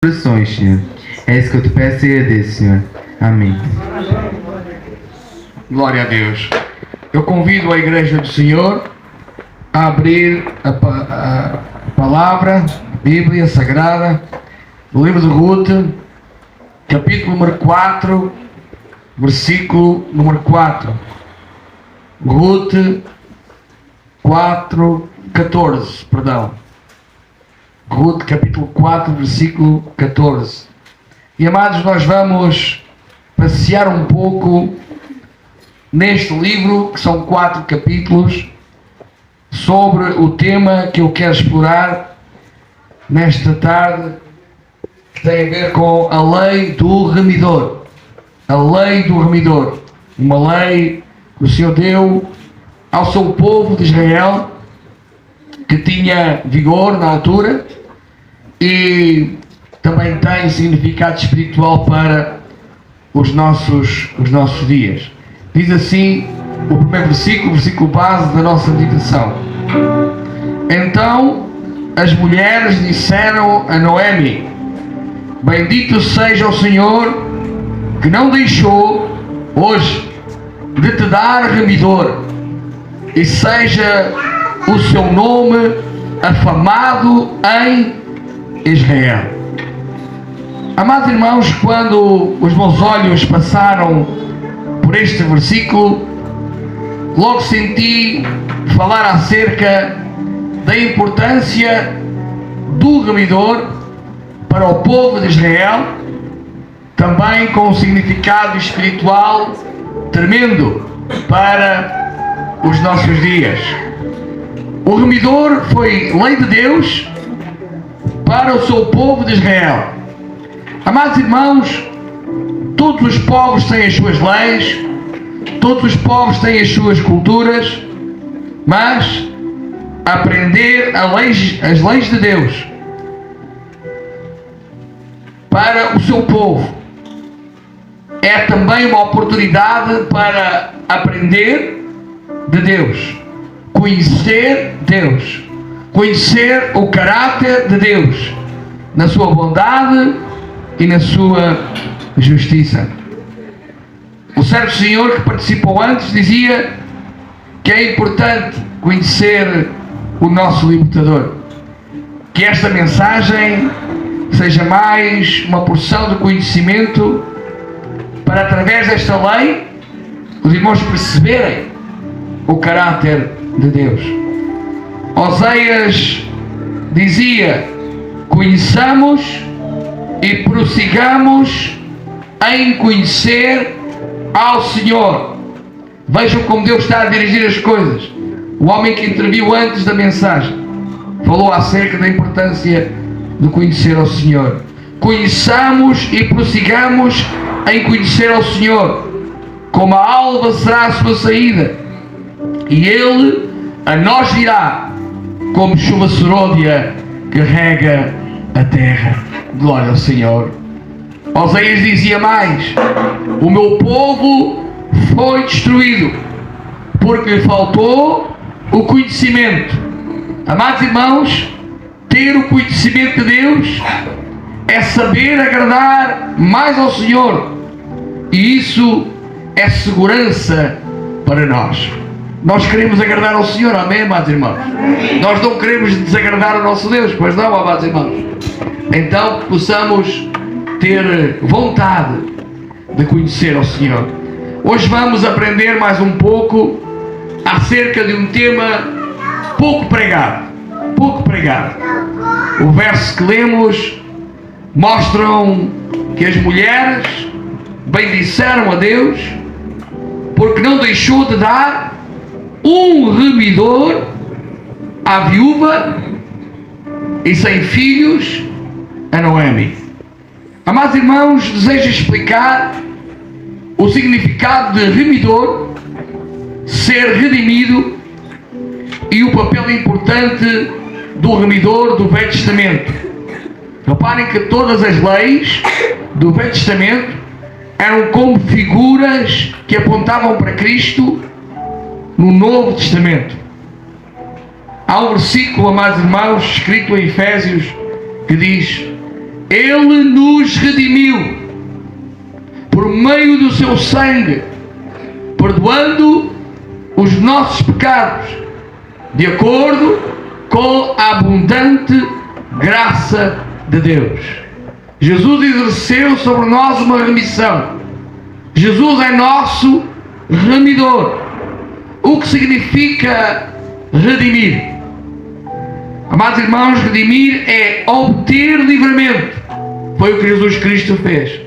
Corações, Senhor. É isso que eu te peço e agradeço, Senhor. Amém. Glória a Deus. Eu convido a Igreja do Senhor a abrir a palavra, a Bíblia Sagrada, no livro de Ruth, capítulo número 4, versículo número 4. Ruth 4:14, perdão. Ruth capítulo 4, versículo 14. E amados, nós vamos passear um pouco neste livro, que são 4 capítulos, sobre o tema que eu quero explorar nesta tarde, que tem a ver com a lei do remidor. A lei do remidor. Uma lei que o Senhor deu ao seu povo de Israel, que tinha vigor na altura e também tem significado espiritual para os nossos dias. Diz assim o primeiro versículo, o versículo base da nossa meditação. Então as mulheres disseram a Noemi: bendito seja o Senhor, que não deixou hoje de te dar remidor, e seja o seu nome afamado em Israel. Amados irmãos, quando os meus olhos passaram por este versículo, logo senti falar acerca da importância do remidor para o povo de Israel, também com um significado espiritual tremendo para os nossos dias. O remidor foi lei de Deus para o seu povo de Israel. Amados irmãos, todos os povos têm as suas leis, todos os povos têm as suas culturas, mas aprender as leis de Deus para o seu povo é também uma oportunidade para aprender de Deus, conhecer Deus, conhecer o caráter de Deus, na sua bondade e na sua justiça. O certo Senhor que participou antes dizia que é importante conhecer o nosso libertador. Que esta mensagem seja mais uma porção de conhecimento para, através desta lei, os irmãos perceberem o caráter de Deus. Oséias dizia: conheçamos e prossigamos em conhecer ao Senhor. Vejam como Deus está a dirigir as coisas. O homem que interviu antes da mensagem falou acerca da importância de conhecer ao Senhor. Conheçamos e prossigamos em conhecer ao Senhor. Como a alva será a sua saída, e Ele a nós virá como chuva serôdia que rega a terra. Glória ao Senhor. Oséias dizia mais: o meu povo foi destruído porque lhe faltou o conhecimento. Amados irmãos, ter o conhecimento de Deus é saber agradar mais ao Senhor, e isso é segurança para nós. Nós queremos agradar ao Senhor, amém, amados irmãos? Amém. Nós não queremos desagradar ao nosso Deus, pois não, amados irmãos? Então possamos ter vontade de conhecer ao Senhor. Hoje vamos aprender mais um pouco acerca de um tema pouco pregado. Pouco pregado. O verso que lemos mostram que as mulheres bendisseram a Deus porque não deixou de dar um remidor à viúva e sem filhos a Noemi. Amados irmãos, desejo explicar o significado de remidor, ser redimido, e o papel importante do remidor do Velho Testamento. Reparem que todas as leis do Velho Testamento eram como figuras que apontavam para Cristo no Novo Testamento. Há um versículo, amados irmãos, escrito em Efésios, que diz: Ele nos redimiu por meio do seu sangue, perdoando os nossos pecados, de acordo com a abundante graça de Deus. Jesus exerceu sobre nós uma remissão. Jesus é nosso remidor. O que significa redimir? Amados irmãos, redimir é obter livramento. Foi o que Jesus Cristo fez.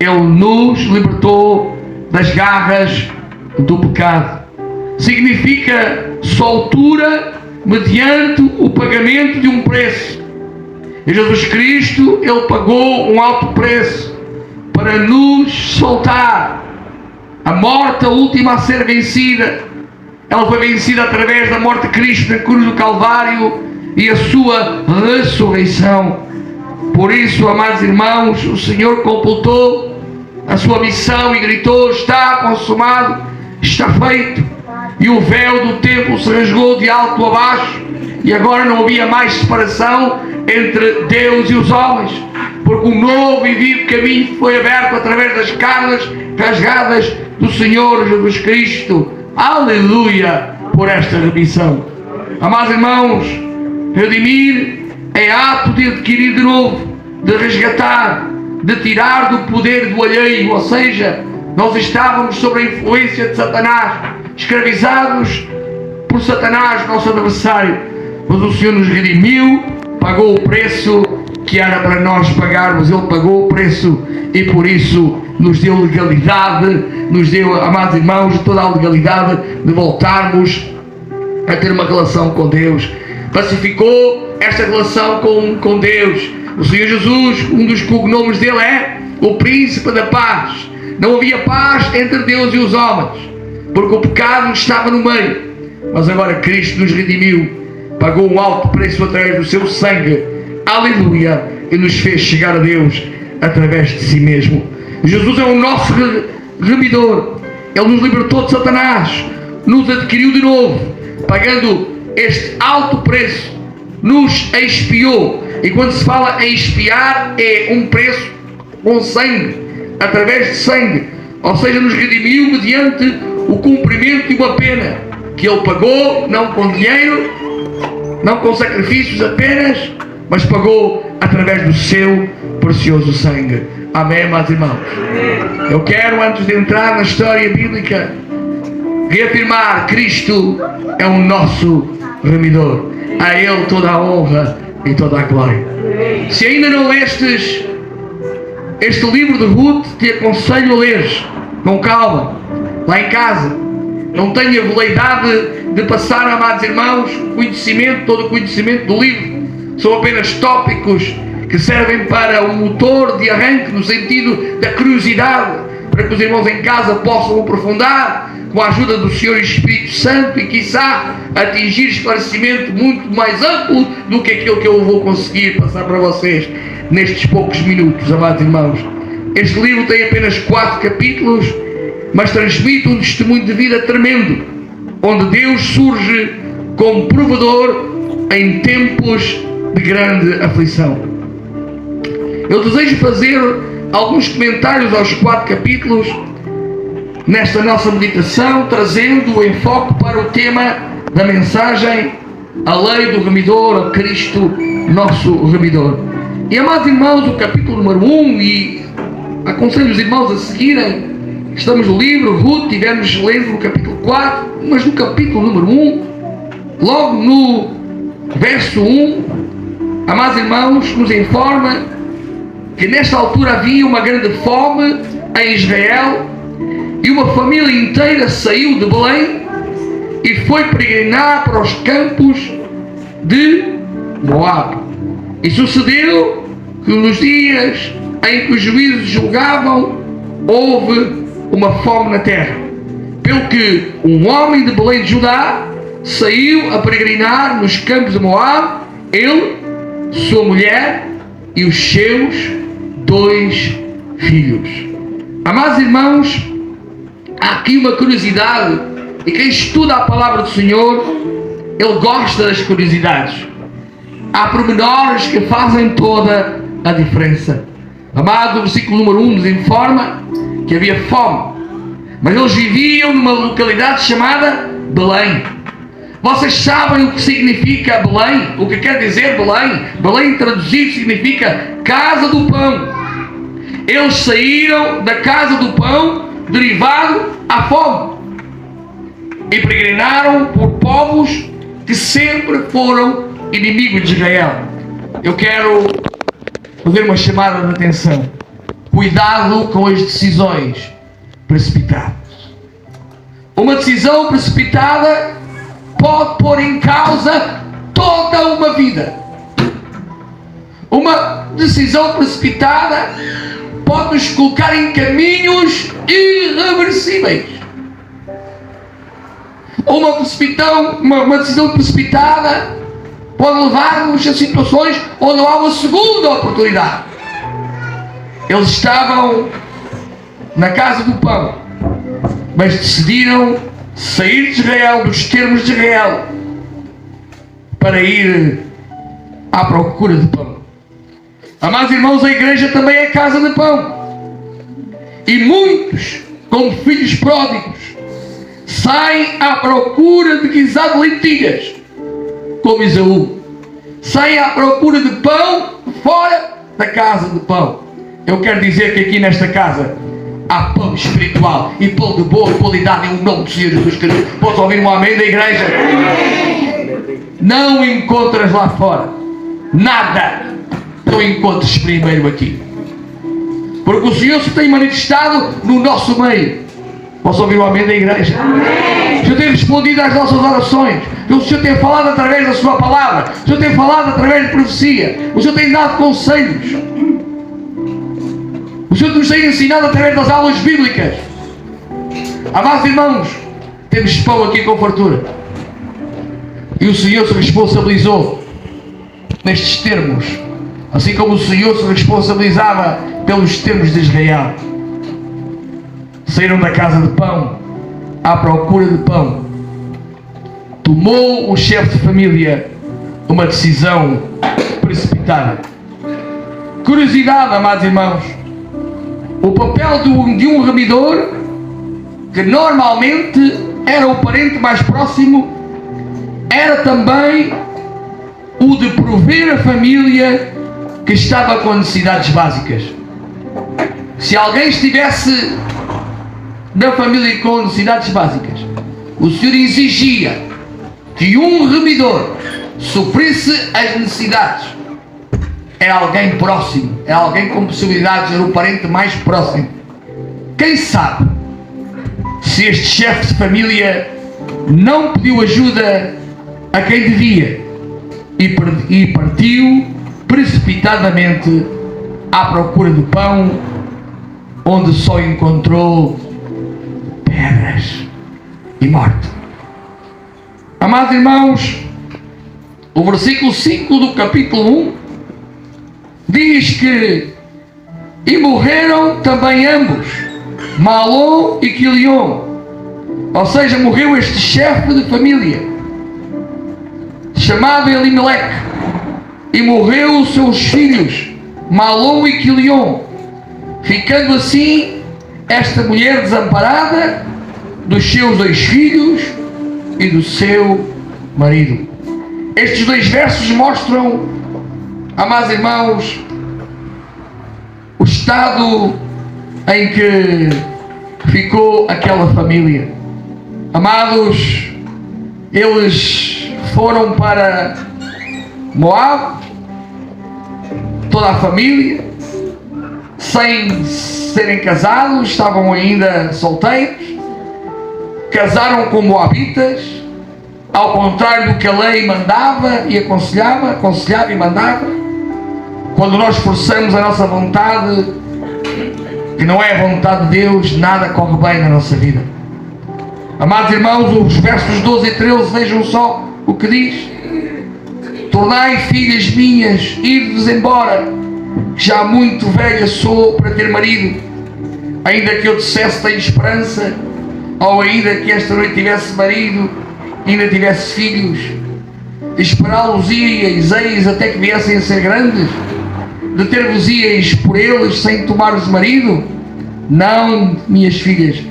Ele nos libertou das garras do pecado. Significa soltura mediante o pagamento de um preço. E Jesus Cristo, Ele pagou um alto preço para nos soltar. A morte, a última a ser vencida, ela foi vencida através da morte de Cristo na cruz do Calvário e a sua ressurreição. Por isso, amados irmãos, o Senhor completou a sua missão e gritou: está consumado, está feito. E o véu do templo se rasgou de alto a baixo, e agora não havia mais separação entre Deus e os homens, porque um novo e vivo caminho foi aberto através das carnes rasgadas do Senhor Jesus Cristo. Aleluia por esta remissão. Amados irmãos, redimir é ato de adquirir de novo, de resgatar, de tirar do poder do alheio, ou seja, nós estávamos sob a influência de Satanás, escravizados por Satanás, nosso adversário, mas o Senhor nos redimiu, pagou o preço que era para nós pagarmos. Ele pagou o preço e por isso nos deu legalidade, nos deu, amados irmãos, toda a legalidade de voltarmos a ter uma relação com Deus. Pacificou esta relação com Deus. O Senhor Jesus, um dos cognomes dele é o Príncipe da Paz. Não havia paz entre Deus e os homens, porque o pecado estava no meio. Mas agora Cristo nos redimiu, pagou um alto preço através do seu sangue, aleluia, e nos fez chegar a Deus através de si mesmo. Jesus é o nosso remidor. Ele nos libertou de Satanás, nos adquiriu de novo, pagando este alto preço, nos expiou. E quando se fala em expiar, é um preço com sangue, através de sangue, ou seja, nos redimiu mediante o cumprimento de uma pena que Ele pagou, não com dinheiro, não com sacrifícios apenas, mas pagou através do seu precioso sangue. Amém, amados irmãos? Eu quero, antes de entrar na história bíblica, reafirmar: Cristo é o nosso remidor. A Ele toda a honra e toda a glória. Se ainda não lestes este livro de Ruth, te aconselho a ler com calma, lá em casa. Não tenha veleidade de passar, amados irmãos, conhecimento, todo o conhecimento do livro. São apenas tópicos que servem para um motor de arranque no sentido da curiosidade, para que os irmãos em casa possam aprofundar com a ajuda do Senhor Espírito Santo e, quiçá, atingir esclarecimento muito mais amplo do que aquilo que eu vou conseguir passar para vocês nestes poucos minutos, amados irmãos. Este livro tem apenas 4 capítulos, mas transmite um testemunho de vida tremendo, onde Deus surge como provedor em tempos de grande aflição. Eu desejo fazer alguns comentários aos 4 capítulos nesta nossa meditação, trazendo o enfoque para o tema da mensagem: a lei do remidor, a Cristo, nosso remidor. E, amados irmãos, o capítulo número 1, e aconselho os irmãos a seguirem. Estamos no livro Ruth, tivemos lendo no capítulo 4, mas no capítulo número 1, logo no verso 1, amados irmãos, nos informa que nesta altura havia uma grande fome em Israel e uma família inteira saiu de Belém e foi peregrinar para os campos de Moabe. E sucedeu que nos dias em que os juízes julgavam, houve uma fome na terra, pelo que um homem de Belém de Judá saiu a peregrinar nos campos de Moabe, ele, sua mulher e os seus 2 filhos. Amados irmãos, há aqui uma curiosidade, e quem estuda a palavra do Senhor, ele gosta das curiosidades. Há pormenores que fazem toda a diferença. Amado, o versículo número 1 nos informa que havia fome, mas eles viviam numa localidade chamada Belém. Vocês sabem o que significa Belém? O que quer dizer Belém? Belém traduzido significa casa do pão. Eles saíram da casa do pão derivado à fome e peregrinaram por povos que sempre foram inimigos de Israel. Eu quero fazer uma chamada de atenção. Cuidado com as decisões precipitadas. Uma decisão precipitada pode pôr em causa toda uma vida. Uma decisão precipitada pode nos colocar em caminhos irreversíveis. Uma decisão precipitada pode levar-nos a situações onde não há uma segunda oportunidade. Eles estavam na casa do pão, mas decidiram sair de Israel, dos termos de Israel, para ir à procura de pão. Amados irmãos, a igreja também é casa de pão. E muitos, como filhos pródigos, saem à procura de guisado de lentilhas, como Esaú. Saem à procura de pão fora da casa de pão. Eu quero dizer que aqui nesta casa há pão espiritual e pão de boa qualidade em nome do Senhor Jesus Cristo. Posso ouvir um amém da igreja? Não encontras lá fora nada. Não encontres primeiro aqui. Porque o Senhor se tem manifestado no nosso meio. Posso ouvir o amém da igreja? O Senhor tem respondido às nossas orações. O Senhor tem falado através da sua palavra. O Senhor tem falado através de profecia. O Senhor tem dado conselhos. O Senhor nos tem ensinado através das aulas bíblicas. Amados irmãos, temos pão aqui com fartura. E o Senhor se responsabilizou nestes termos, assim como o Senhor se responsabilizava pelos termos de Israel. Saíram da casa de pão à procura de pão. Tomou o chefe de família uma decisão precipitada. Curiosidade, amados irmãos, o papel de um remidor, que normalmente era o parente mais próximo, era também o de prover a família que estava com necessidades básicas. Se alguém estivesse na família com necessidades básicas, o Senhor exigia que um remidor suprisse as necessidades. Era alguém próximo, era alguém com possibilidades, era o parente mais próximo. Quem sabe se este chefe de família não pediu ajuda a quem devia e partiu precipitadamente à procura do pão, onde só encontrou pedras e morte. Amados irmãos, o versículo 5 do capítulo 1 diz que e morreram também ambos, Mahlon e Quilion. Ou seja, morreu este chefe de família chamado Elimeleque, e morreu os seus filhos Mahlon e Quilion, ficando assim esta mulher desamparada dos seus 2 filhos e do seu marido. Estes 2 versos mostram, amados irmãos, o estado em que ficou aquela família. Amados, eles foram para Moab, toda a família, sem serem casados, estavam ainda solteiros, casaram com moabitas, ao contrário do que a lei mandava e aconselhava e mandava. Quando nós forçamos a nossa vontade, que não é a vontade de Deus, nada corre bem na nossa vida. Amados irmãos, os versos 12 e 13, vejam só o que diz: tornai, filhas minhas, ide-vos embora, que já muito velha sou para ter marido. Ainda que eu dissesse tenho esperança, ou ainda que esta noite tivesse marido, ainda tivesse filhos, esperá-los-íeis, eis até que viessem a ser grandes. deter-vos-íeis por eles sem tomar-vos marido? Não, minhas filhas,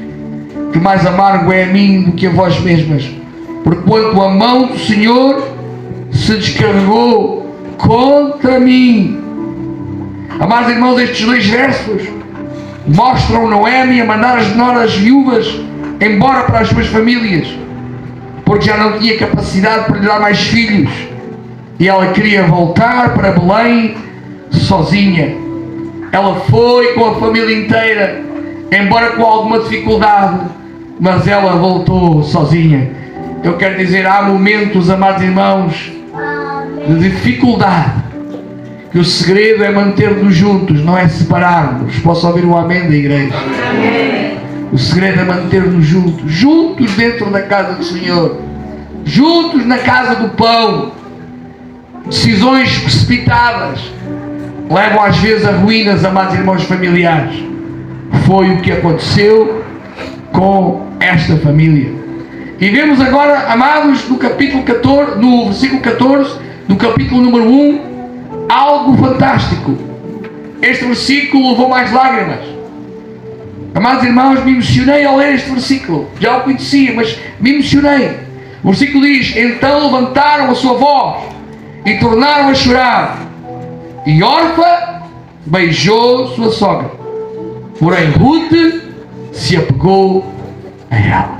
que mais amargo é a mim do que a vós mesmas, porquanto a mão do Senhor se descarregou contra mim. Amados irmãos, estes 2 versos mostram Noemi a mandar as noras viúvas embora para as suas famílias, porque já não tinha capacidade para lhe dar mais filhos, e ela queria voltar para Belém sozinha. Ela foi com a família inteira, embora com alguma dificuldade, mas ela voltou sozinha. Eu quero dizer, há momentos, amados irmãos, de dificuldade, que o segredo é manter-nos juntos, não é separar-nos. Posso ouvir um amém da igreja? Amém. O segredo é manter-nos juntos, juntos dentro da casa do Senhor, juntos na casa do pão. Decisões precipitadas levam às vezes a ruínas, amados irmãos familiares. Foi o que aconteceu com esta família. E vemos agora, amados, no capítulo 14, no versículo 14, do capítulo número 1, algo fantástico. Este versículo levou mais lágrimas. Amados irmãos, me emocionei ao ler este versículo. Já o conhecia, mas me emocionei. O versículo diz: então levantaram a sua voz e tornaram a chorar. E Orfa beijou sua sogra, porém Ruth se apegou a ela.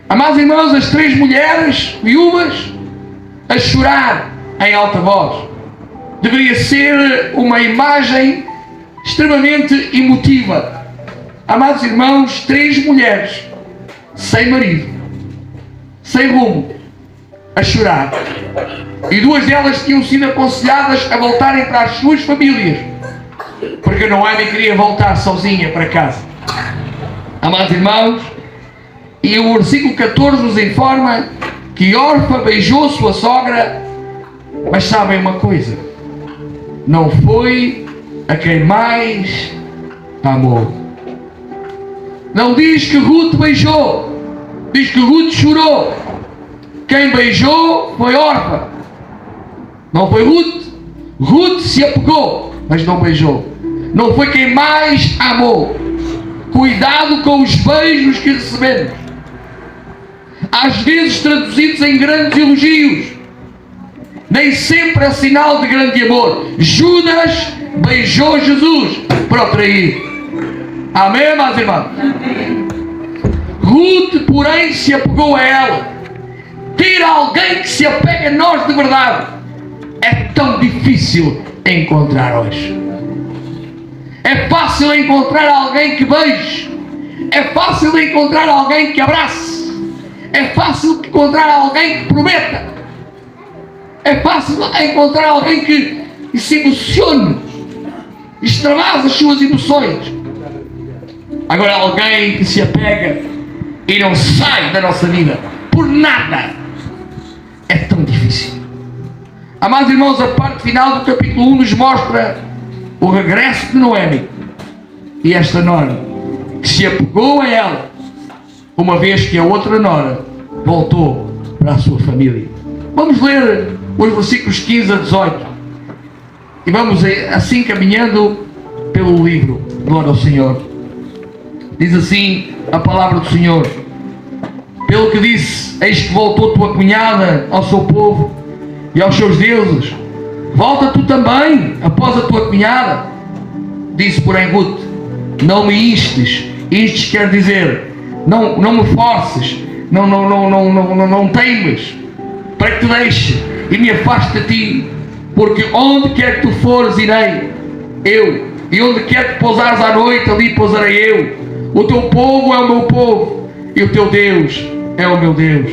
Amados irmãos, as 3 mulheres viúvas a chorar em alta voz deveria ser uma imagem extremamente emotiva. Amados irmãos, 3 mulheres sem marido, sem rumo, a chorar, e 2 delas tinham sido aconselhadas a voltarem para as suas famílias, porque Noemi queria voltar sozinha para casa. Amados irmãos, e o versículo 14 nos informa que Orfa beijou sua sogra, mas sabem uma coisa? Não foi a quem mais amou. Não diz que Ruth beijou, diz que Ruth chorou. Quem beijou foi Orfa, não foi Ruth. Ruth se apegou, mas não beijou. Não foi quem mais amou. Cuidado com os beijos que recebemos, às vezes traduzidos em grandes elogios, nem sempre é sinal de grande amor. Judas beijou Jesus para o trair. Amém, amados irmãos? Ruth, porém, se apegou a ela. Ter alguém que se apega a nós de verdade é tão difícil encontrar hoje. É fácil encontrar alguém que beije, é fácil encontrar alguém que abrace, é fácil encontrar alguém que prometa, é fácil encontrar alguém que se emocione, extravasa as suas emoções. Agora, alguém que se apega e não sai da nossa vida por nada é tão difícil. Amados irmãos, a parte final do capítulo 1 nos mostra o regresso de Noemi e esta nora que se apegou a ela, uma vez que a outra nora voltou para a sua família. Vamos ler os versículos 15 a 18 e vamos assim caminhando pelo livro. Glória ao Senhor. Diz assim a palavra do Senhor: pelo que disse, eis que voltou tua cunhada ao seu povo e aos seus deuses. Volta tu também após a tua cunhada. Disse, porém, Ruth: não me instes. Instes quer dizer, não me forces, não teimes, para que te deixe e me afaste de ti, porque onde quer que tu fores, irei eu, e onde quer que pousares à noite, ali pousarei eu. O teu povo é o meu povo, e o teu Deus é o meu Deus.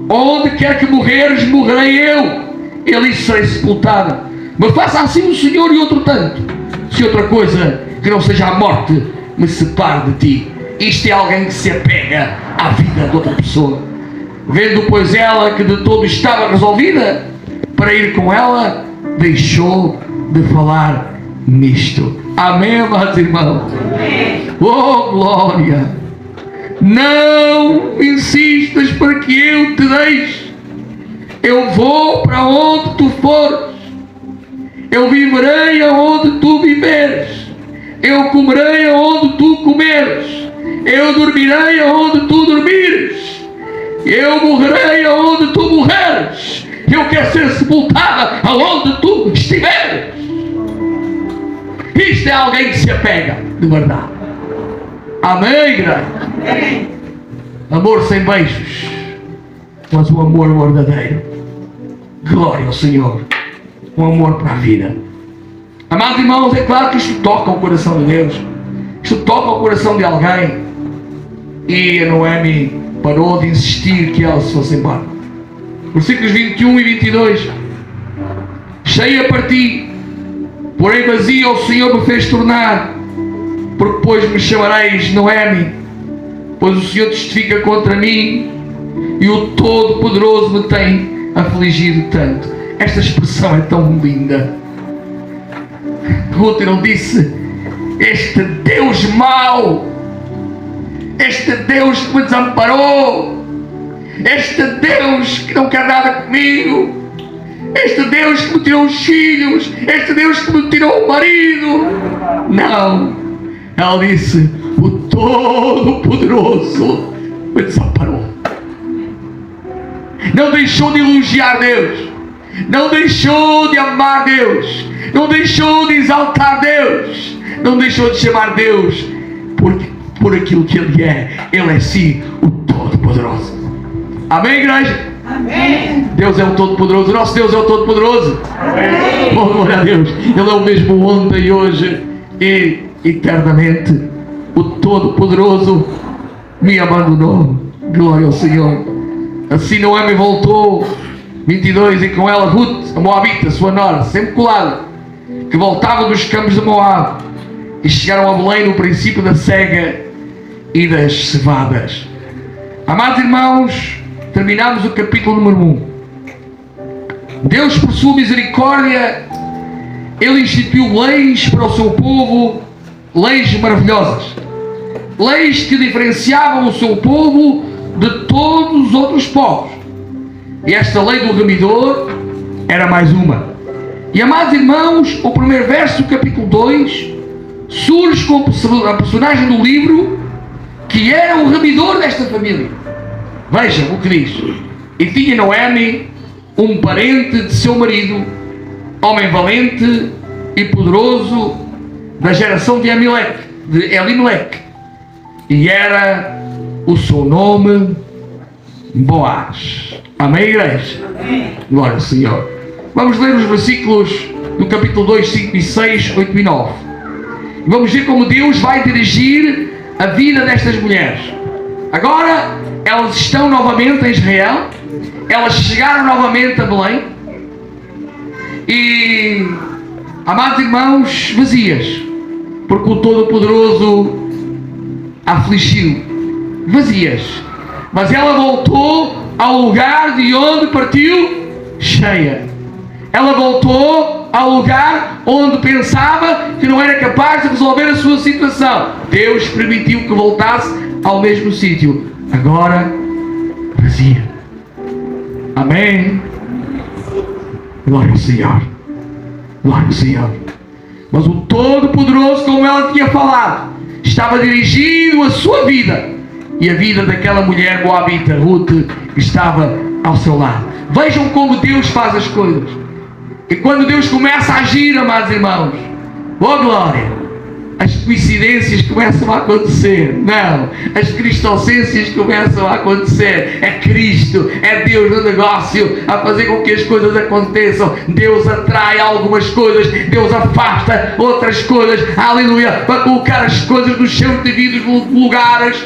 Onde quer que morreres, morrerei eu, e ali serei sepultada. Mas faça assim o Senhor e outro tanto, se outra coisa que não seja a morte me separe de ti. Isto é alguém que se apega à vida de outra pessoa. Vendo, pois, ela que de todo estava resolvida para ir com ela, deixou de falar nisto. Amém, amados irmãos? Amém. Oh, glória! Não insistas para que eu te deixe. Eu vou para onde tu fores. Eu viverei aonde tu viveres. Eu comerei aonde tu comeres. Eu dormirei aonde tu dormires. Eu morrerei aonde tu morreres. Eu quero ser sepultada aonde tu estiveres. Isto é alguém que se apega de verdade. Amém, igreja? Amém. Amor sem beijos, mas o amor verdadeiro. Glória ao Senhor. Um amor para a vida. Amados irmãos, é claro que isto toca o coração de Deus. Isto toca o coração de alguém. E a Noemi parou de insistir que ela se fosse embora. Versículos 21 e 22. Cheia parti, porém vazia o Senhor me fez tornar, porque depois me chamareis Noemi, pois o Senhor testifica contra mim e o Todo-Poderoso me tem afligido tanto. Esta expressão é tão linda. Ruth não disse: este Deus mau, este Deus que me desamparou, este Deus que não quer nada comigo, este Deus que me tirou os filhos, este Deus que me tirou o marido. Não, ela disse: o Todo-Poderoso me desamparou. Não deixou de elogiar Deus, não deixou de amar Deus, não deixou de exaltar Deus, não deixou de chamar Deus por aquilo que Ele é. Ele é sim o Todo-Poderoso. Amém, igreja? Amém. Deus é o Todo-Poderoso. O nosso Deus é o Todo-Poderoso. Amém. Oh, glória a Deus. Ele é o mesmo ontem e hoje e eternamente. O Todo-Poderoso me abandonou. Glória ao Senhor. Assim Noemi voltou, 22, e com ela Ruth, a Moabita, sua nora, sempre colada, que voltava dos campos de Moab, e chegaram a Belém no princípio da cega e das cevadas. Amados irmãos, terminamos o capítulo número 1. Deus, por sua misericórdia, Ele instituiu leis para o seu povo, leis maravilhosas, leis que diferenciavam o seu povo de todos os outros povos. E esta lei do remidor era mais uma. E, amados irmãos, o primeiro verso do capítulo 2 surge com a personagem do livro que era o remidor desta família. Vejam o que diz: e tinha Noemi um parente de seu marido, homem valente e poderoso, da geração de Elimeleque, e era o seu nome Boaz. Amém, igreja? Amém. Glória ao Senhor. Vamos ler os versículos do capítulo 2, 5 e 6, 8 e 9. E vamos ver como Deus vai dirigir a vida destas mulheres. Agora elas estão novamente em Israel. Elas chegaram novamente a Belém. E, amados irmãos, vazias, porque o Todo-Poderoso afligiu. Vazias. Mas ela voltou ao lugar de onde partiu cheia. Ela voltou ao lugar onde pensava que não era capaz de resolver a sua situação. Deus permitiu que voltasse ao mesmo sítio. Agora, vazia. Amém. Glória ao Senhor. Glória ao Senhor. Mas o Todo-Poderoso, como ela tinha falado, estava dirigindo a sua vida e a vida daquela mulher moabita, Ruth, que estava ao seu lado. Vejam como Deus faz as coisas. E quando Deus começa a agir, amados irmãos, oh glória, as coincidências começam a acontecer. Não, as cristocências começam a acontecer. É Cristo, é Deus no negócio a fazer com que as coisas aconteçam. Deus atrai algumas coisas, Deus afasta outras coisas, aleluia, para colocar as coisas nos seus devidos lugares,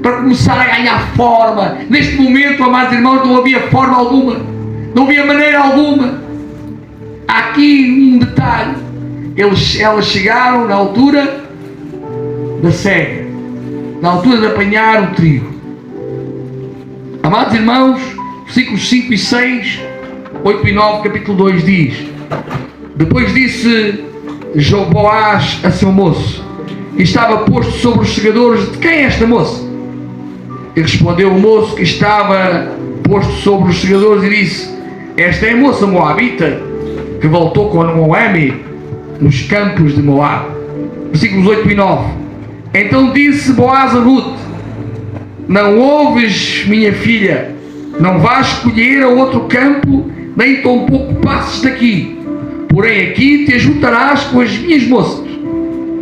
para começar a ganhar forma. Neste momento, amados irmãos, não havia forma alguma, não havia maneira alguma. Há aqui um detalhe: elas chegaram na altura da cega, na altura de apanhar o trigo. Amados irmãos, versículos 5 e 6, 8 e 9, capítulo 2 diz: depois disse Boaz a seu moço, e estava posto sobre os segadores: de quem é esta moça? E respondeu o moço que estava posto sobre os segadores e disse: esta é a moça moabita que voltou com Noemi nos campos de Moab. Versículos 8 e 9. Então disse Boaz a Ruth: não ouves, minha filha, não vás colher a outro campo, nem tão pouco passes daqui, porém aqui te ajuntarás com as minhas moças.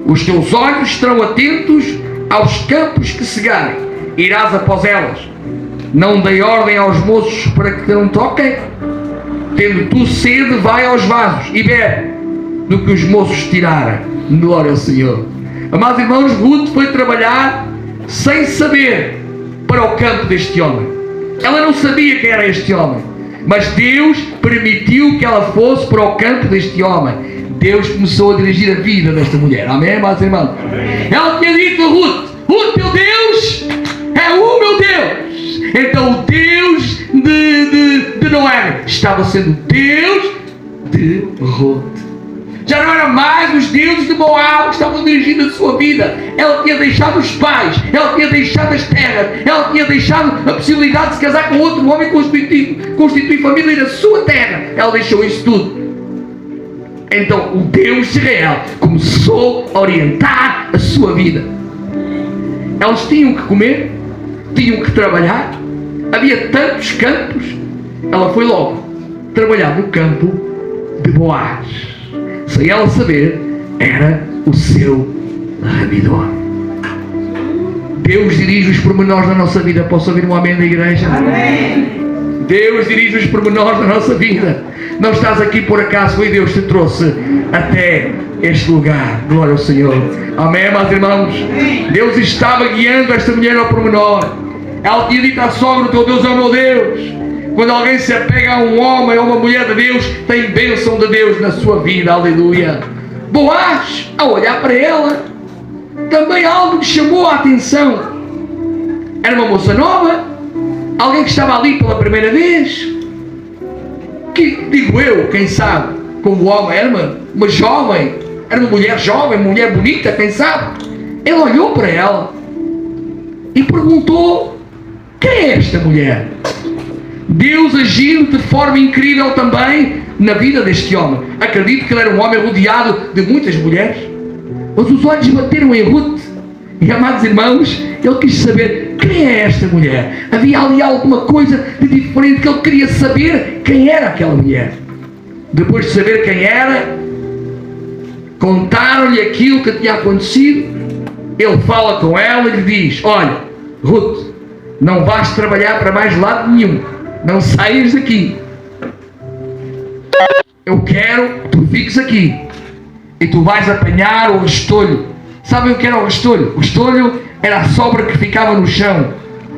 Os teus olhos estarão atentos aos campos que cegarem, irás após elas. Não dei ordem aos moços para que te não toquem. Tendo tu sede, vai aos vasos e bebe do que os moços tirarem. Glória ao Senhor. Amados irmãos, Ruth foi trabalhar sem saber para o campo deste homem. Ela não sabia quem era este homem, mas Deus permitiu que ela fosse para o campo deste homem. Deus começou a dirigir a vida desta mulher. Amém, amados irmãos? Amém. Ela tinha dito a Ruth: Ruth, teu Deus é o meu Deus. Então o Deus de Noemi estava sendo Deus de Ruth. Já não era mais os deuses de Moab que estavam dirigindo a sua vida. Ela tinha deixado os pais, ela tinha deixado as terras, ela tinha deixado a possibilidade de se casar com outro homem e constituir família na sua terra. Ela deixou isso tudo. Então o Deus de Israel começou a orientar a sua vida. Elas tinham que comer, tinham que trabalhar, havia tantos campos. Ela foi logo trabalhar no campo de Boaz. Sem ela saber, era o seu rabidor. Deus dirige os pormenores da nossa vida. Posso ouvir um amém da igreja? Amém. Deus dirige os pormenores da nossa vida. Não estás aqui por acaso, foi Deus que te trouxe até este lugar. Glória ao Senhor. Amém, meus irmãos? Deus estava guiando esta mulher ao pormenor. Ela tinha dito à sogra: o teu Deus é o meu Deus. Quando alguém se apega a um homem ou uma mulher de Deus, tem bênção de Deus na sua vida. Aleluia. Boaz, ao olhar para ela, também algo lhe chamou a atenção. Era uma moça nova, alguém que estava ali pela primeira vez, que, digo eu, quem sabe, como homem, era uma jovem, era uma mulher jovem, uma mulher bonita, quem sabe. Ele olhou para ela e perguntou: quem é esta mulher? Deus agiu de forma incrível também na vida deste homem. Acredito que ele era um homem rodeado de muitas mulheres, mas os olhos bateram em Ruth. E, amados irmãos, ele quis saber: quem é esta mulher? Havia ali alguma coisa de diferente que ele queria saber quem era aquela mulher. Depois de saber quem era, contaram-lhe aquilo que tinha acontecido. Ele fala com ela e lhe diz: olha, Ruth, não vais trabalhar para mais lado nenhum. Não saias daqui. Eu quero que tu fiques aqui e tu vais apanhar o restolho. Sabem o que era o restolho? O restolho era a sobra que ficava no chão,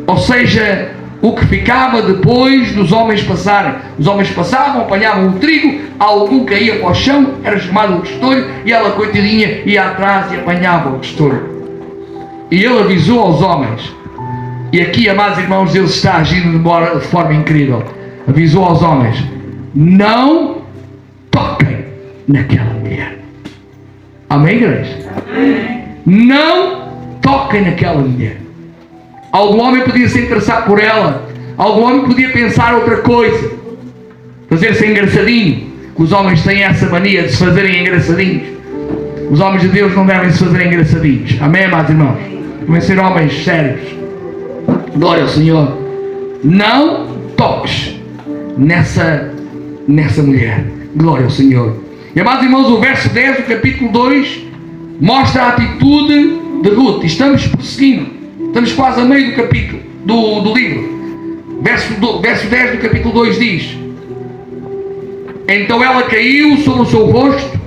ou seja, o que ficava depois dos homens passarem. Os homens passavam, apanhavam o trigo, algum caía para o chão, era chamado o restolho, e ela, coitadinha, ia atrás e apanhava o restolho. E ele avisou aos homens. E aqui, amados irmãos, Deus está agindo de forma incrível. Avisou aos homens: não toquem naquela mulher. Amém, igreja? Amém. Não toquem naquela mulher. Algum homem podia se interessar por ela. Algum homem podia pensar outra coisa, fazer-se engraçadinho. Os homens têm essa mania de se fazerem engraçadinhos. Os homens de Deus não devem se fazer engraçadinhos. Amém, amados irmãos? Devem ser homens sérios. Glória ao Senhor. Não toques nessa mulher. Glória ao Senhor. E, amados irmãos, o verso 10 do capítulo 2 mostra a atitude de Ruth. Estamos prosseguindo. Estamos quase a meio do capítulo do livro. Verso 10 do capítulo 2 diz: então ela caiu sobre o seu rosto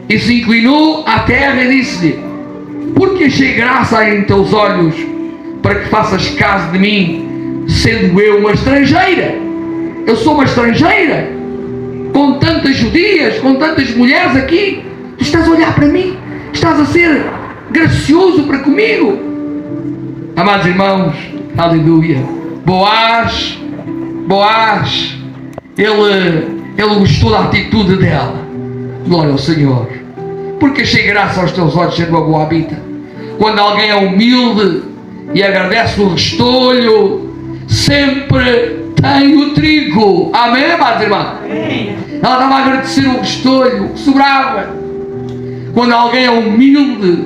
e se inclinou à terra e disse-lhe: porque achei graça em teus olhos, para que faças caso de mim, sendo eu uma estrangeira. Eu sou uma estrangeira, com tantas judias, com tantas mulheres aqui. Tu estás a olhar para mim, estás a ser gracioso para comigo. Amados irmãos, aleluia. Boaz, ele gostou da atitude dela. Glória ao Senhor. Porque achei graça aos teus olhos, sendo uma moabita. Quando alguém é humilde e agradece o restolho, sempre tem o trigo. Amém, amados irmãos? Ela estava a agradecer o restolho, o que sobrava. Quando alguém é humilde,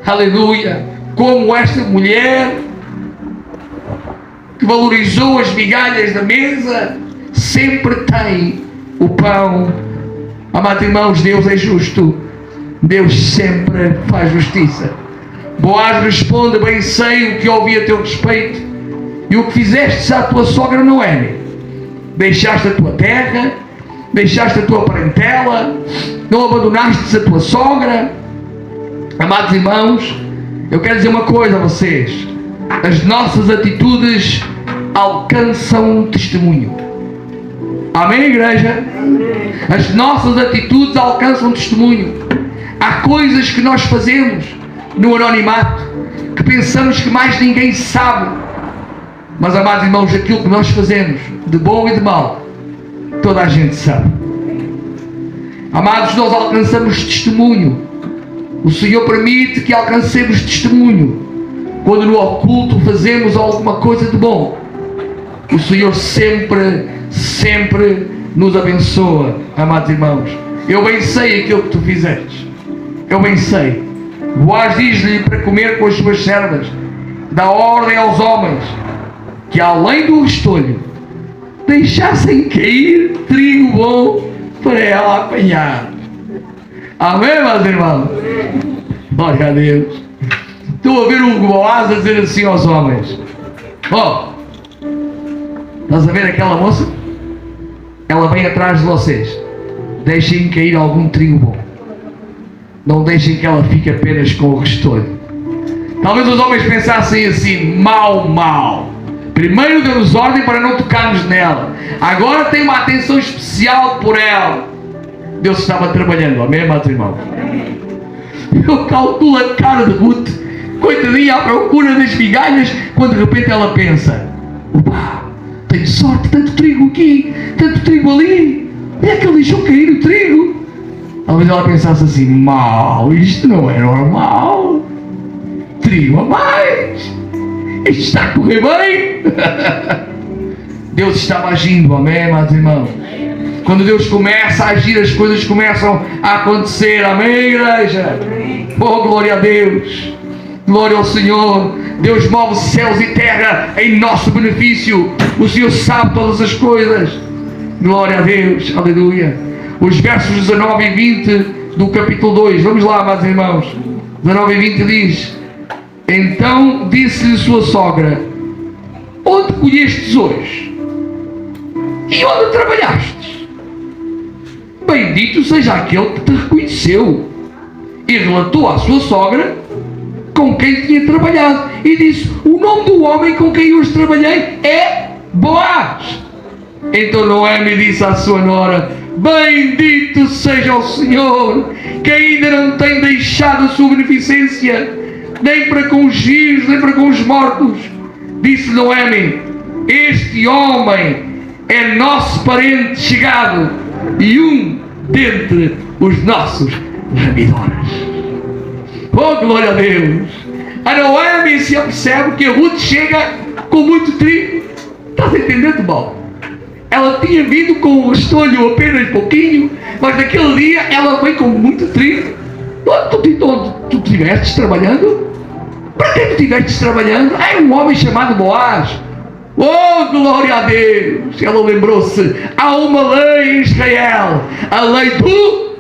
aleluia, como esta mulher, que valorizou as migalhas da mesa, sempre tem o pão. Amados irmãos, Deus é justo. Deus sempre faz justiça. Boaz responde: bem sei o que ouvi a teu respeito e o que fizeste à tua sogra Noemi. Deixaste a tua terra, deixaste a tua parentela, não abandonaste a tua sogra. Amados irmãos, eu quero dizer uma coisa a vocês: as nossas atitudes alcançam testemunho. Amém, igreja? As nossas atitudes alcançam testemunho. Há coisas que nós fazemos no anonimato que pensamos que mais ninguém sabe, mas, amados irmãos, aquilo que nós fazemos de bom e de mal, toda a gente sabe. Amados, nós alcançamos testemunho. O Senhor permite que alcancemos testemunho quando no oculto fazemos alguma coisa de bom. O Senhor sempre nos abençoa, amados irmãos. Eu bem sei aquilo que tu fizeste. Eu bem sei. Boaz diz-lhe para comer com as suas servas, dá ordem aos homens que, além do restolho, deixassem cair trigo bom para ela apanhar. Amém, meus irmãos? Glória a Deus. Estou a ver o Boaz a dizer assim aos homens: ó, estás a ver aquela moça? Ela vem atrás de vocês. Deixem cair algum trigo bom. Não deixem que ela fique apenas com o restolho. Talvez os homens pensassem assim: mal. Primeiro deu-nos ordem para não tocarmos nela. Agora tem uma atenção especial por ela. Deus estava trabalhando. Amém, meus irmãos? Eu calculo a cara de Ruth, coitadinha, à procura das migalhas, quando de repente ela pensa: opa, tenho sorte, tanto trigo aqui, tanto trigo ali. É que ele deixou cair o trigo. Talvez ela pensasse assim: mal, isto não é normal. Trigo a mais. Isto está a correr bem. Deus estava agindo, amém, meus irmãos? Quando Deus começa a agir, as coisas começam a acontecer, amém, igreja? Oh, glória a Deus. Glória ao Senhor. Deus move céus e terra em nosso benefício. O Senhor sabe todas as coisas. Glória a Deus, aleluia. Os versos 19 e 20 do capítulo 2. Vamos lá, meus irmãos. 19 e 20 diz: então disse-lhe sua sogra: onde colhestes hoje? E onde trabalhastes? Bendito seja aquele que te reconheceu. E relatou à sua sogra com quem tinha trabalhado. E disse: o nome do homem com quem hoje trabalhei é Boaz. Então Noemi disse à sua nora: bendito seja o Senhor, que ainda não tem deixado a sua beneficência, nem para com os vivos, nem para com os mortos. Disse Noemi: este homem é nosso parente chegado e um dentre os nossos remidores. Oh, glória a Deus! A Noemi se percebe que a Ruth chega com muito trigo. Estás entendendo, mal? Ela tinha vindo com o restolho apenas pouquinho, mas naquele dia ela veio com muito trigo. Onde tu estiveste trabalhando? Para quem tu estiveste trabalhando? É um homem chamado Boaz. Oh, glória a Deus! Ela lembrou-se: há uma lei em Israel, a lei do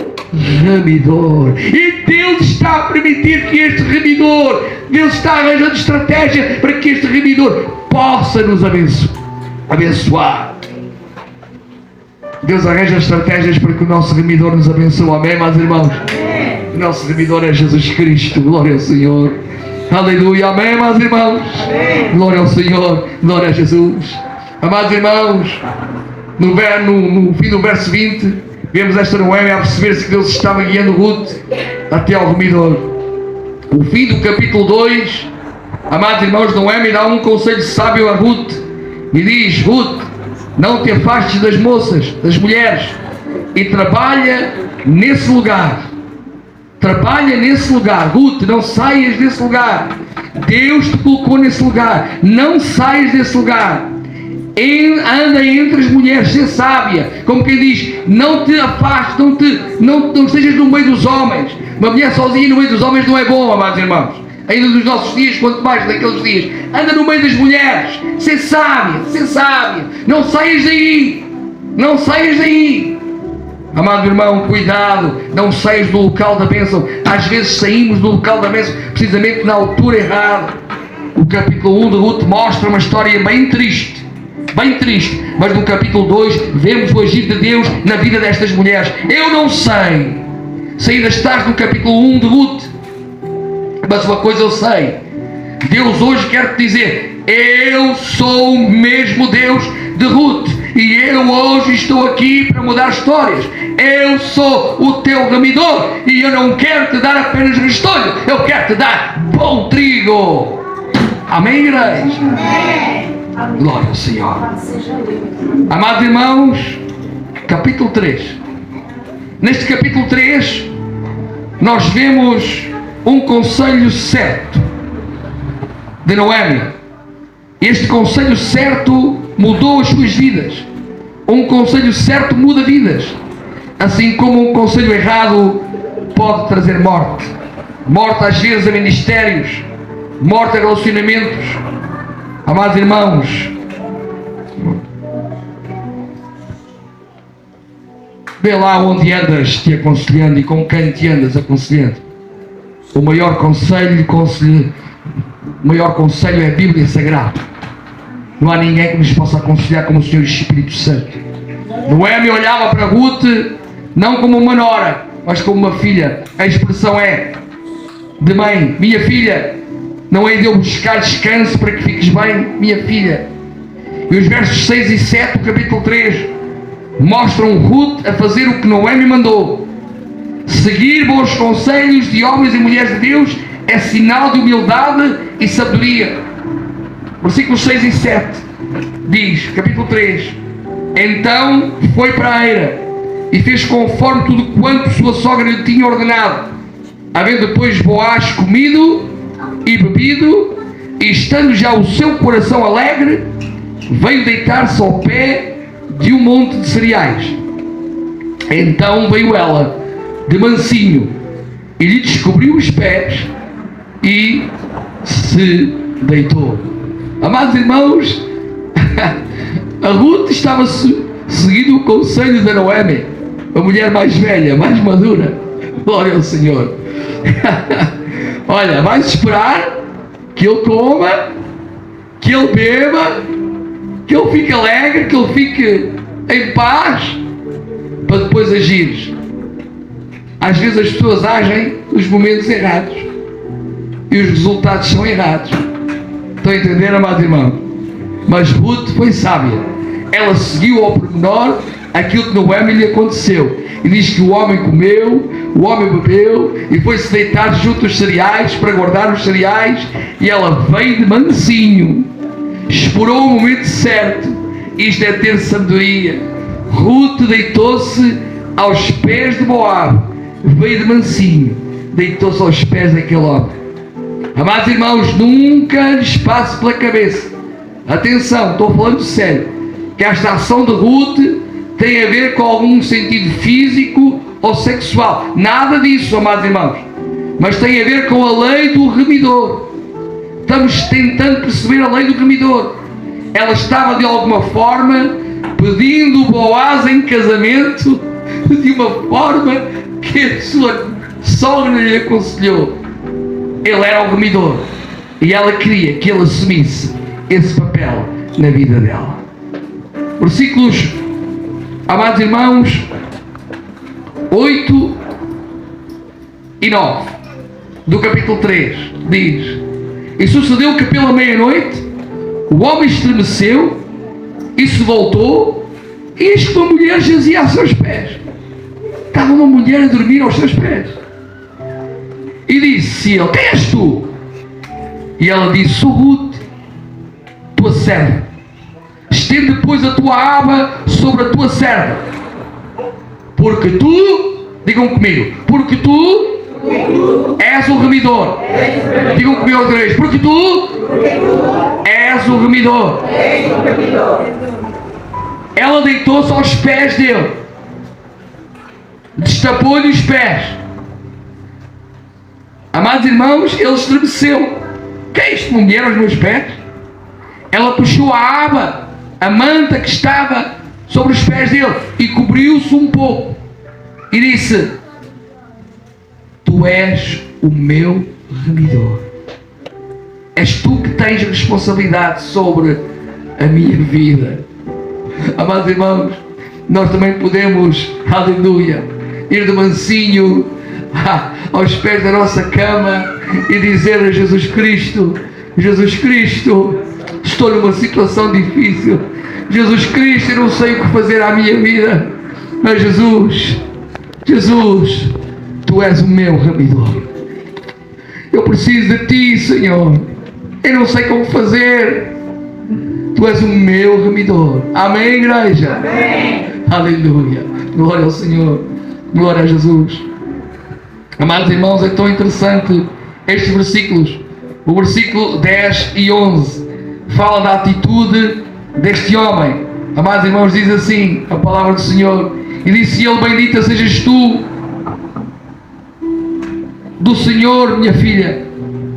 remidor. E Deus está a permitir que este remidor, Deus está arranjando estratégia para que este remidor possa nos abençoar. Deus arranja estratégias para que o nosso remidor nos abençoe. Amém, meus irmãos? O nosso remidor é Jesus Cristo. Glória ao Senhor. Aleluia. Amém, meus irmãos? Glória ao Senhor. Glória a Jesus. Amados irmãos, no fim do verso 20, vemos esta Noemi a perceber-se que Deus estava guiando Ruth até ao remidor. O fim do capítulo 2, amados irmãos, Noemi dá um conselho sábio a Ruth e diz: Ruth, não te afastes das moças, das mulheres, e trabalha nesse lugar. Trabalha nesse lugar. Ruth, não saias desse lugar. Deus te colocou nesse lugar. Não saias desse lugar. anda entre as mulheres, ser sábia, como quem diz, não te afastes, não estejas no meio dos homens. Uma mulher sozinha no meio dos homens não é bom, amados irmãos. Ainda nos nossos dias, quanto mais naqueles dias, anda no meio das mulheres, ser sábia, não saias daí, amado irmão, cuidado, não saias do local da bênção. Às vezes saímos do local da bênção precisamente na altura errada. O capítulo 1 de Ruth mostra uma história bem triste, mas no capítulo 2 vemos o agir de Deus na vida destas mulheres. Eu não sei se ainda estás no capítulo 1 de Ruth, mas uma coisa eu sei, Deus hoje quer te dizer: eu sou o mesmo Deus de Ruth, e eu hoje estou aqui para mudar histórias. Eu sou o teu remidor, e eu não quero te dar apenas restolho, eu quero te dar bom trigo. Amém, igreja? Glória ao Senhor. Amados irmãos, capítulo 3. Neste capítulo 3 nós vemos um conselho certo de Noemi. Este conselho certo mudou as suas vidas. Um conselho certo muda vidas, assim como um conselho errado pode trazer morte. Morte às vezes a ministérios, morte a relacionamentos. Amados irmãos, vê lá onde andas te aconselhando e com quem te andas aconselhando. O maior conselho é a Bíblia Sagrada. Não há ninguém que nos possa aconselhar como o Senhor Espírito Santo. Noemi olhava para Ruth não como uma nora, mas como uma filha. A expressão é de mãe. Minha filha, não é de eu buscar descanso para que fiques bem, minha filha. E os versos 6 e 7 do capítulo 3 mostram Ruth a fazer o que Noemi mandou. Seguir bons conselhos de homens e mulheres de Deus é sinal de humildade e sabedoria. Versículos 6 e 7 diz, capítulo 3: então foi para a eira e fez conforme tudo quanto sua sogra lhe tinha ordenado. Havendo depois Boaz comido e bebido, e estando já o seu coração alegre, veio deitar-se ao pé de um monte de cereais. Então veio ela de mansinho e lhe descobriu os pés e se deitou. Amados irmãos, a Ruth estava seguindo o conselho da Noemi, a mulher mais velha, mais madura. Glória ao Senhor. Olha, vais esperar que ele coma, que ele beba, que ele fique alegre, que ele fique em paz, para depois agires. Às vezes as pessoas agem nos momentos errados e os resultados são errados. Estão a entender, amado irmão? Mas Ruth foi sábia. Ela seguiu ao pormenor aquilo que Noemi lhe aconteceu. E diz que o homem comeu, o homem bebeu e foi-se deitar junto aos cereais para guardar os cereais. E ela veio de mansinho, esperou o momento certo. Isto é ter sabedoria. Ruth deitou-se aos pés de Moab, veio de mansinho, deitou-se aos pés daquele homem. Amados irmãos, nunca lhes passe pela cabeça, atenção, estou falando sério, que esta ação de Ruth tem a ver com algum sentido físico ou sexual. Nada disso, amados irmãos. Mas tem a ver com a lei do remidor. Estamos tentando perceber a lei do remidor. Ela estava de alguma forma pedindo Boaz em casamento de uma forma que a sua sogra lhe aconselhou. Ele era o remidor e ela queria que ele assumisse esse papel na vida dela. Versículos, amados irmãos, 8 e 9 do capítulo 3 diz: e sucedeu que pela meia-noite o homem estremeceu e se voltou, e eis que uma mulher jazia a seus pés. Estava uma mulher a dormir aos seus pés. E disse ele: quem és tu? E ela disse: sou Ruth, tua serva. Estende depois a tua aba sobre a tua serva, porque tu, digam comigo, porque tu és o remidor. Digam comigo outra vez, porque tu és és o remidor. Ela deitou-se aos pés dele, destapou-lhe os pés. Amados irmãos, ele estremeceu. Que é isto, mulher, aos meus pés? Ela puxou a aba, a manta que estava sobre os pés dele, e cobriu-se um pouco, e disse: tu és o meu remidor. És tu que tens responsabilidade sobre a minha vida. Amados irmãos, nós também podemos, aleluia, ir de mansinho aos pés da nossa cama e dizer a Jesus Cristo: Jesus Cristo, estou numa situação difícil. Jesus Cristo, eu não sei o que fazer à minha vida, mas Jesus, tu és o meu remidor. Eu preciso de ti, Senhor. Eu não sei como fazer. Tu és o meu remidor. Amém, igreja? Amém. Aleluia. Glória ao Senhor. Glória a Jesus. Amados irmãos, é tão interessante estes versículos. O versículo 10 e 11 fala da atitude deste homem. Amados irmãos, diz assim a palavra do Senhor: e disse ele: bendita sejas tu do Senhor, minha filha.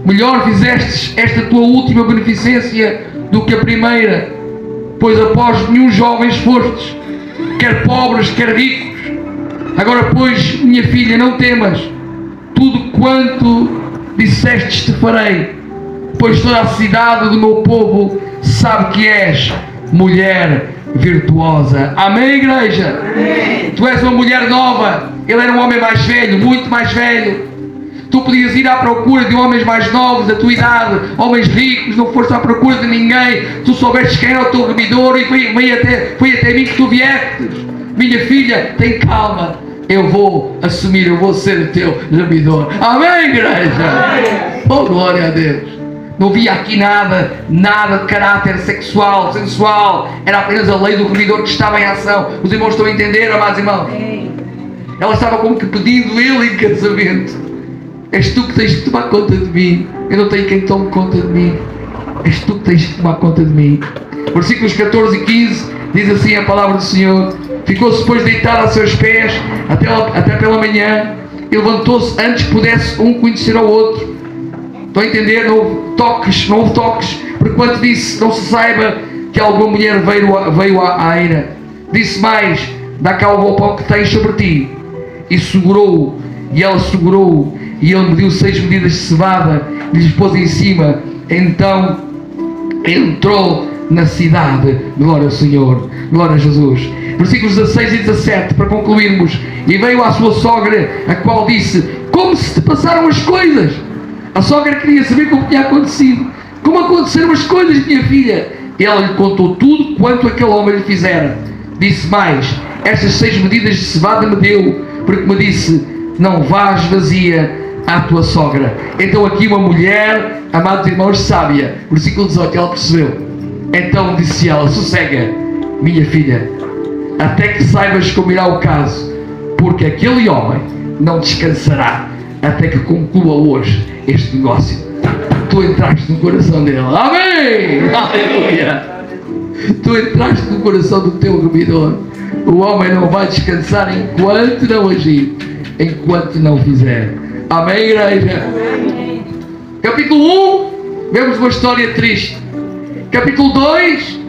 Melhor fizestes esta tua última beneficência do que a primeira, pois após nenhum jovens fostes, quer pobres, quer ricos. Agora, pois, minha filha, não temas, tudo quanto dissestes te farei, pois toda a cidade do meu povo sabe que és mulher virtuosa. Amém, igreja? Amém. Tu és uma mulher nova. Ele era um homem mais velho, muito mais velho. Tu podias ir à procura de homens mais novos, da tua idade, homens ricos, não foste à procura de ninguém. Tu soubestes quem era o teu remidor e foi até mim que tu viestes. Minha filha, tem calma. Eu vou ser o teu remidor. Amém, igreja? Oh, glória a Deus. Não havia aqui nada de caráter sexual, sensual. Era apenas a lei do remidor que estava em ação. Os irmãos estão a entender, amados irmãos? Ela estava como que pedindo ele em casamento. És tu que tens de tomar conta de mim. Eu não tenho quem tome conta de mim. És tu que tens de tomar conta de mim. Versículos 14 e 15 diz assim a palavra do Senhor: ficou-se depois deitado a seus pés até pela manhã, e levantou-se antes que pudesse um conhecer ao outro. Estão a entender? Não houve toques, porquanto disse: não se saiba que alguma mulher veio à eira. Disse mais: dá cá o roupão que tens sobre ti. E segurou-o, e ela segurou-o, e ele mediu 6 medidas de cevada e lhes pôs em cima. Então entrou na cidade. Glória ao Senhor, glória a Jesus. Versículos 16 e 17, para concluirmos: e veio à sua sogra, a qual disse: como se te passaram as coisas? A sogra queria saber como tinha acontecido. Como aconteceram as coisas, minha filha? E ela lhe contou tudo quanto aquele homem lhe fizera. Disse mais: estas 6 medidas de cevada me deu, porque me disse: não vás vazia à tua sogra. Então aqui uma mulher, amados irmãos, sábia. Versículo 18, ela percebeu. Então disse ela: sossega, minha filha, até que saibas como irá o caso, porque aquele homem não descansará até que conclua hoje este negócio. Tu entraste no coração dele. Amém! Aleluia! Tu entraste no coração do teu remidor. O homem não vai descansar enquanto não agir, enquanto não fizer. Amém, igreja? Amém. Capítulo 1, vemos uma história triste. Capítulo 2,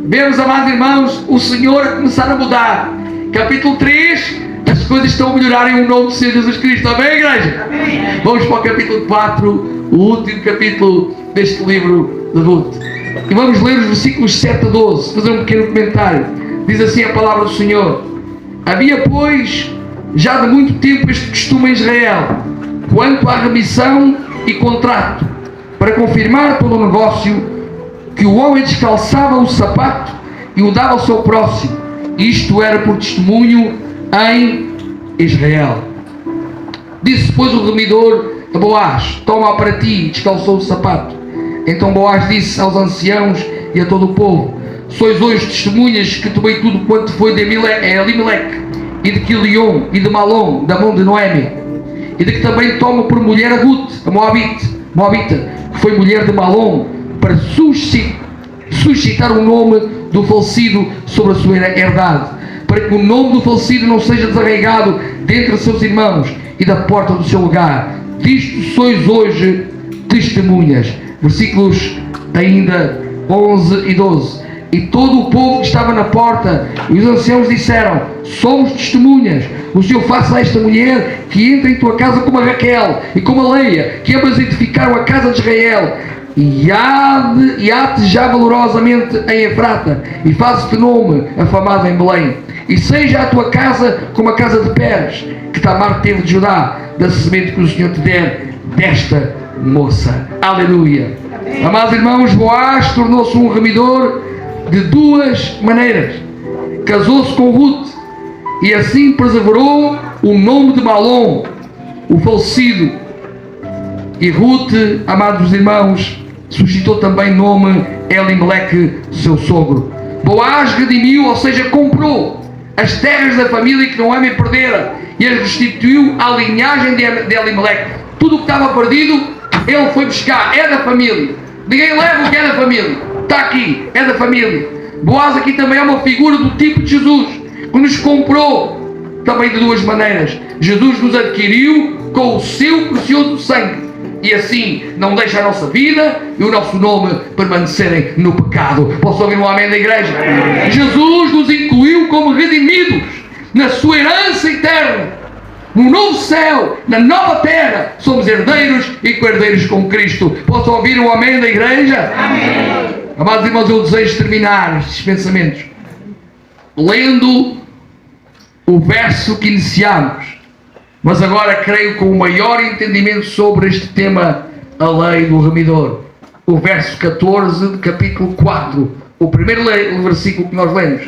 vemos, amados irmãos, o Senhor a começar a mudar. Capítulo 3, as coisas estão a melhorar em nome do Senhor Jesus Cristo. Amém, igreja? Amém. Vamos para o capítulo 4, o último capítulo deste livro de Ruth. E vamos ler os versículos 7 a 12, fazer um pequeno comentário. Diz assim a palavra do Senhor: havia, pois, já de muito tempo este costume em Israel, quanto à remissão e contrato, para confirmar pelo negócio, que o homem descalçava o sapato e o dava ao seu próximo. Isto era por testemunho em Israel. Disse, pois, o remidor a Boaz: toma para ti, e descalçou o sapato. Então Boaz disse aos anciãos e a todo o povo: sois hoje testemunhas que tomei tudo quanto foi de Elimeleque, e de Quilion, e de Malom, da mão de Noemi, e de que também tomo por mulher a Ruth, a Moabita, que foi mulher de Malom, para suscitar o nome do falecido sobre a sua herdade, para que o nome do falecido não seja desarraigado dentre os seus irmãos e da porta do seu lugar. Disto sois hoje testemunhas. Versículos ainda 11 e 12. E todo o povo que estava na porta e os anciãos disseram: somos testemunhas. O Senhor faça a esta mulher que entra em tua casa como a Raquel e como a Leia, que ambas edificaram a casa de Israel, e há-te já valorosamente em Efrata, e faz-te nome afamado em Belém. E seja a tua casa como a casa de Pérez, que Tamar teve de Judá, da semente que o Senhor te der desta moça. Aleluia. Amados irmãos, Boaz tornou-se um remidor de duas maneiras. Casou-se com Ruth e assim preservou o nome de Malom, o falecido. E Ruth, amados irmãos, suscitou também nome Elimeleque, seu sogro. Boaz redimiu, ou seja, comprou as terras da família que Noemi perdera e as restituiu à linhagem de Elimeleque. Tudo o que estava perdido, ele foi buscar, é da família. Ninguém leva o que é da família. Está aqui, é da família. Boaz aqui também é uma figura do tipo de Jesus, que nos comprou também de duas maneiras. Jesus nos adquiriu com o seu precioso sangue, e assim não deixa a nossa vida e o nosso nome permanecerem no pecado. Posso ouvir um amém da igreja? Amém. Jesus nos incluiu como redimidos na sua herança eterna. No novo céu, na nova terra, somos herdeiros e co-herdeiros com Cristo. Posso ouvir um amém da igreja? Amém. Amados irmãos, eu desejo terminar estes pensamentos lendo o verso que iniciamos, mas agora creio com o maior entendimento sobre este tema, a lei do remidor. O verso 14 do capítulo 4, o primeiro versículo que nós lemos.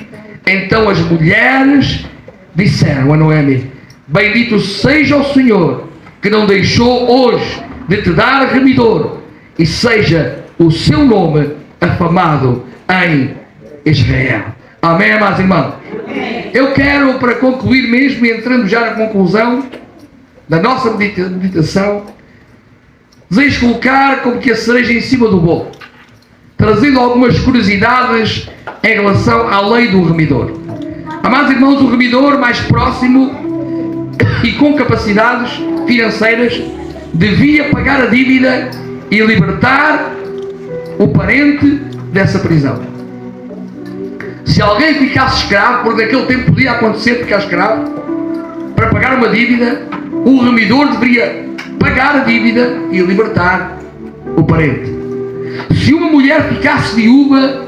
Então as mulheres disseram a Noemi: bendito seja o Senhor, que não deixou hoje de te dar remidor, e seja o seu nome afamado em Israel. Amém, amados irmãos? Eu quero, para concluir mesmo, e entrando já na conclusão da nossa meditação, desejo colocar como que a cereja em cima do bolo, trazendo algumas curiosidades em relação à lei do remidor. Amados irmãos, o remidor mais próximo e com capacidades financeiras devia pagar a dívida e libertar o parente dessa prisão. Se alguém ficasse escravo, porque naquele tempo podia acontecer ficar escravo, para pagar uma dívida, o remidor deveria pagar a dívida e libertar o parente. Se uma mulher ficasse viúva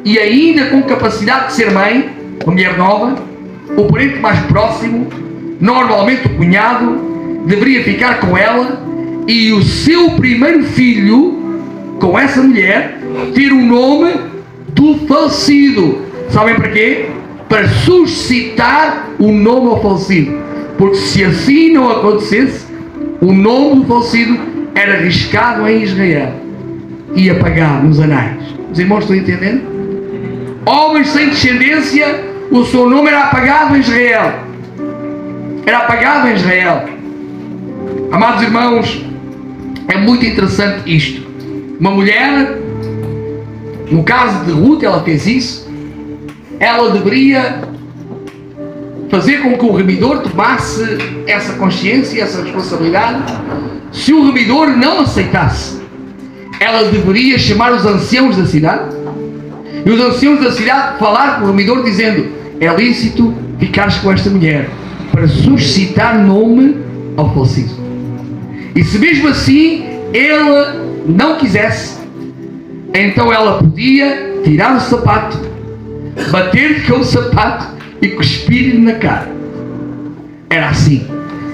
e ainda com capacidade de ser mãe, uma mulher nova, o parente mais próximo, normalmente o cunhado, deveria ficar com ela, e o seu primeiro filho, com essa mulher, ter o nome do falecido. Sabem para quê? Para suscitar o nome ao falecido. Porque se assim não acontecesse, o nome do falecido era riscado em Israel e apagado nos anais. Os irmãos estão entendendo? Homens sem descendência, o seu nome era apagado em Israel. Era apagado em Israel. Amados irmãos, é muito interessante isto. Uma mulher, no caso de Ruth, ela fez isso. Ela deveria fazer com que o remidor tomasse essa consciência, essa responsabilidade. Se o remidor não aceitasse, ela deveria chamar os anciãos da cidade, e os anciãos da cidade falar com o remidor dizendo: é lícito ficares com esta mulher, para suscitar nome ao falecido. E se mesmo assim ele não quisesse, então ela podia tirar o sapato, bater-lhe com o sapato e cuspir-lhe na cara. Era assim.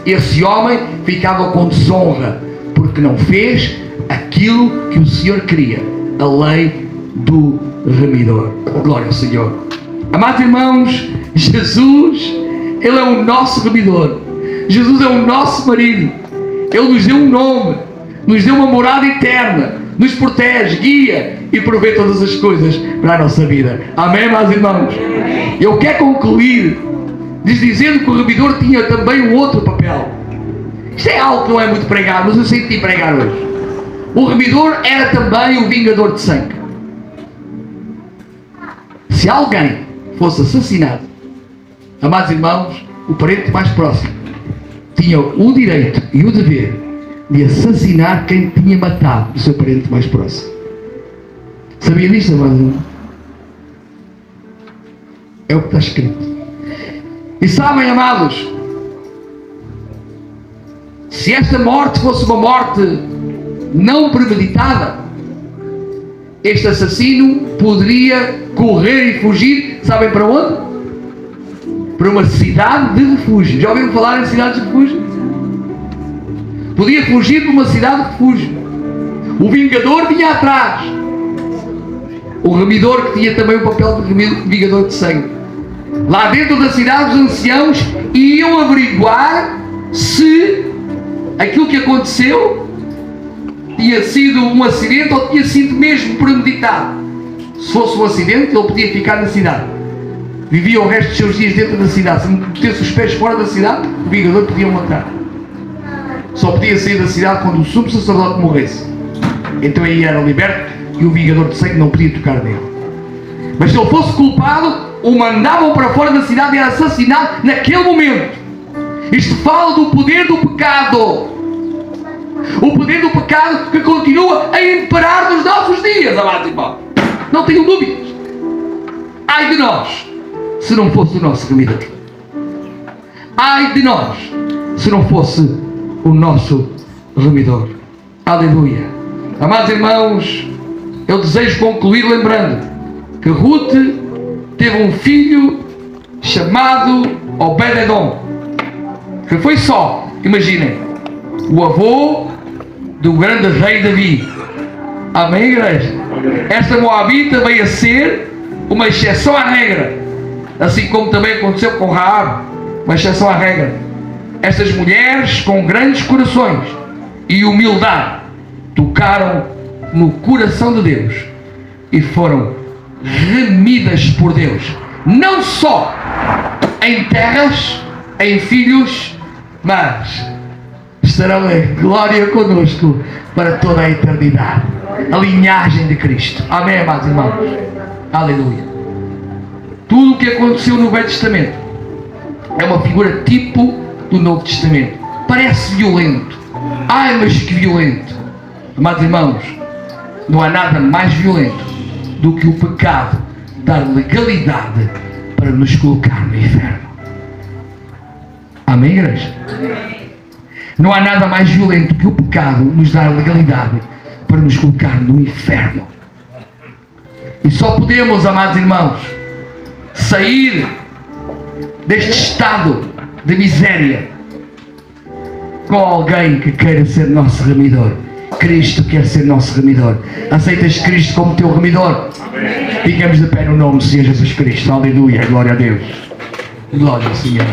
Esse homem ficava com desonra, porque não fez aquilo que o Senhor queria, a lei do remidor. Glória ao Senhor. Amados irmãos, Jesus, Ele é o nosso remidor. Jesus é o nosso marido. Ele nos deu um nome, nos deu uma morada eterna, nos protege, guia e provê todas as coisas para a nossa vida. Amém, meus irmãos? Eu quero concluir dizendo que o remidor tinha também um outro papel. Isto é algo que não é muito pregado, mas eu senti pregar hoje. O remidor era também o vingador de sangue. Se alguém fosse assassinado, amados irmãos, o parente mais próximo tinha o direito e o dever de assassinar quem tinha matado o seu parente mais próximo. Sabia disto, amados irmãos? É o que está escrito. E sabem, amados, se esta morte fosse uma morte não premeditada, este assassino poderia correr e fugir, sabem para onde? Para uma cidade de refúgio. Já ouviram falar em cidades de refúgio? Podia fugir para uma cidade de refúgio. O vingador vinha atrás. O remidor, que tinha também o papel de vingador de sangue. Lá dentro da cidade, os anciãos iam averiguar se aquilo que aconteceu tinha sido um acidente ou tinha sido mesmo premeditado. Se fosse um acidente, ele podia ficar na cidade. Vivia o resto dos seus dias dentro da cidade. Se metesse os pés fora da cidade, o vingador podia matar. Só podia sair da cidade quando o sumo sacerdote morresse. Então aí era liberto e o vingador de sangue não podia tocar nele. Mas se ele fosse culpado, o mandavam para fora da cidade e era assassinado naquele momento. Isto fala do poder do pecado. O poder do pecado que continua a imperar nos nossos dias, amados irmãos. Não tenho dúvidas. Ai de nós, se não fosse o nosso remidor. Ai de nós, se não fosse o nosso remidor. Aleluia. Amados irmãos, eu desejo concluir lembrando que Ruth teve um filho chamado Obed-edom, que foi só, imaginem, o avô do grande rei Davi. Amém, igreja? Esta moabita veio a ser uma exceção à regra, assim como também aconteceu com Raabe, uma exceção à regra. Estas mulheres com grandes corações e humildade tocaram no coração de Deus e foram remidas por Deus, não só em terras, em filhos, mas estarão em glória conosco para toda a eternidade. A linhagem de Cristo. Amém, amados irmãos? Aleluia. Tudo o que aconteceu no Velho Testamento é uma figura tipo do Novo Testamento. Parece violento. Ai, mas que violento. Amados irmãos, não há nada mais violento do que o pecado dar legalidade para nos colocar no inferno. Amém, igreja? Não há nada mais violento que o pecado nos dar legalidade para nos colocar no inferno. E só podemos, amados irmãos, sair deste estado de miséria com alguém que queira ser nosso remidor. Cristo quer ser nosso remidor. Aceitas Cristo como teu remidor? Ficamos de pé no nome do Senhor Jesus Cristo. Aleluia. Glória a Deus. Glória ao Senhor.